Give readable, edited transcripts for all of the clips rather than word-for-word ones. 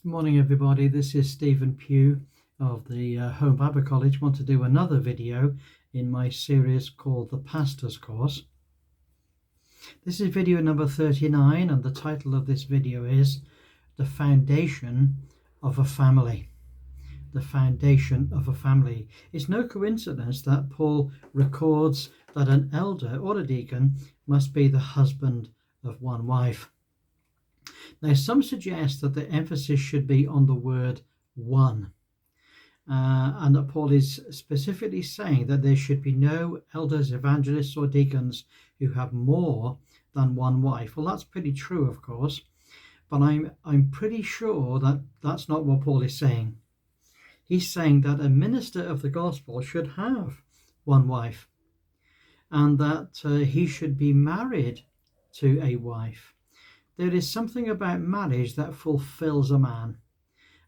Good morning, everybody. This is Stephen Pugh of the Home Bible College. I want to do another video in my series called the Pastors Course. This is video number 39, and the title of this video is The Foundation of a Family. The foundation of a family. It's no coincidence that Paul records that an elder or a deacon must be the husband of one wife. Now, some suggest that the emphasis should be on the word one, and that Paul is specifically saying that there should be no elders, evangelists, or deacons who have more than one wife. Well, that's pretty true, of course, but I'm pretty sure that that's not what Paul is saying. He's saying that a minister of the gospel should have one wife, and that he should be married to a wife. There is something about marriage that fulfills a man.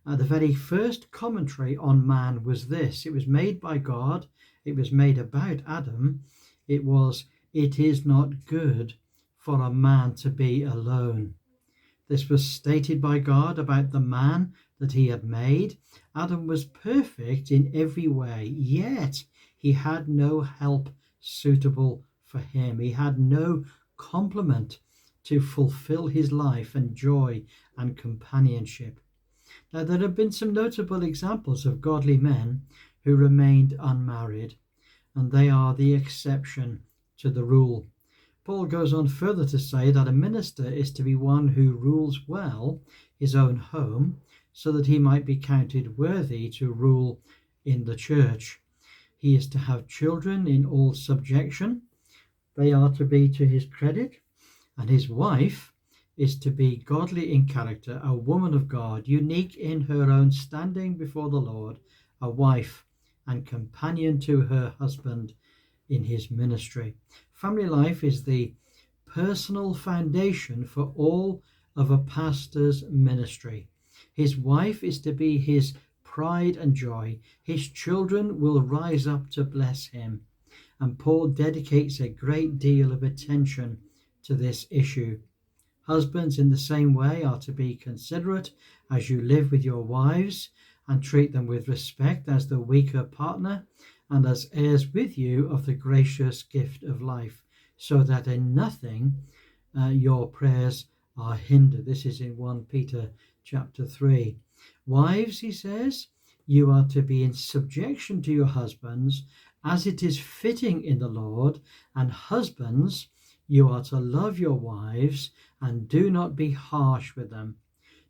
The very first commentary on man was this. It was made by God. It was made about Adam. It is not good for a man to be alone. This was stated by God about the man that he had made. Adam was perfect in every way, yet he had no help suitable for him. He had no complement to fulfill his life and joy and companionship. Now, there have been some notable examples of godly men who remained unmarried, and they are the exception to the rule. Paul goes on further to say that a minister is to be one who rules well his own home, so that he might be counted worthy to rule in the church. He is to have children in all subjection. They are to be to his credit. And his wife is to be godly in character, a woman of God, unique in her own standing before the Lord, a wife and companion to her husband in his ministry. Family life is the personal foundation for all of a pastor's ministry. His wife is to be his pride and joy. His children will rise up to bless him. And Paul dedicates a great deal of attention to this issue. Husbands, in the same way, are to be considerate as you live with your wives and treat them with respect as the weaker partner and as heirs with you of the gracious gift of life, so that in nothing your prayers are hindered. This is in 1 Peter chapter 3. Wives, he says, you are to be in subjection to your husbands as it is fitting in the Lord, and husbands, you are to love your wives and do not be harsh with them.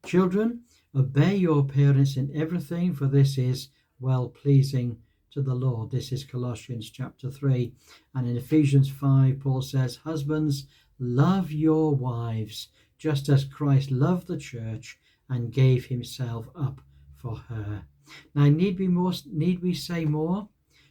Children, obey your parents in everything, for this is well-pleasing to the Lord. This is Colossians chapter 3. And in Ephesians 5, Paul says, husbands, love your wives, just as Christ loved the church and gave himself up for her. Now, need we say more?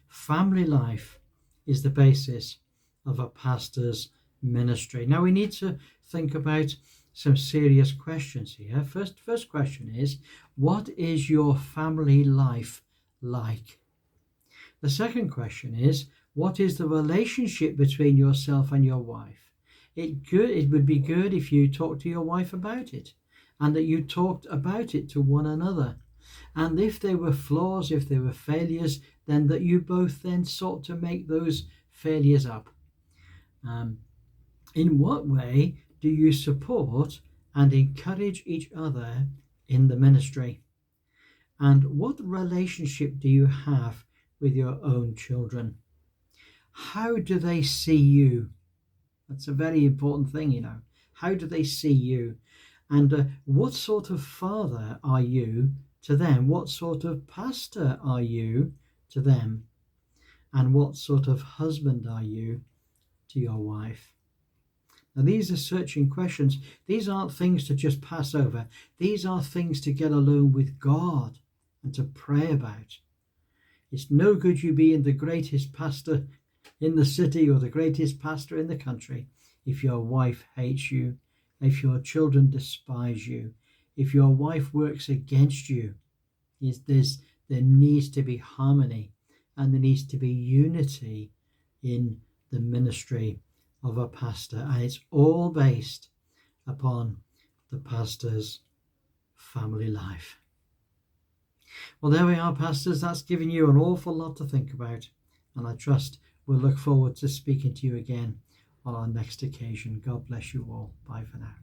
Family life is the basis of a pastor's ministry. Now, we need to think about some serious questions here. First question is, what is your family life like? The second question is, what is the relationship between yourself and your wife? It would be good if you talked to your wife about it, and that you talked about it to one another. And if there were flaws, if there were failures, then that you both then sought to make those failures up. In what way do you support and encourage each other in the ministry? And what relationship do you have with your own children? How do they see you? That's a very important thing, you know. How do they see you? And what sort of father are you to them? What sort of pastor are you to them? And what sort of husband are you to your wife? Now, these are searching questions. These aren't things to just pass over. These are things to get alone with God and to pray about. It's no good you being the greatest pastor in the city or the greatest pastor in the country if your wife hates you, if your children despise you, if your wife works against you. There needs to be harmony, and there needs to be unity in the ministry of a pastor, and it's all based upon the pastor's family life. Well, there we are, pastors. That's given you an awful lot to think about, and I trust we'll look forward to speaking to you again on our next occasion. God bless you all. Bye for now.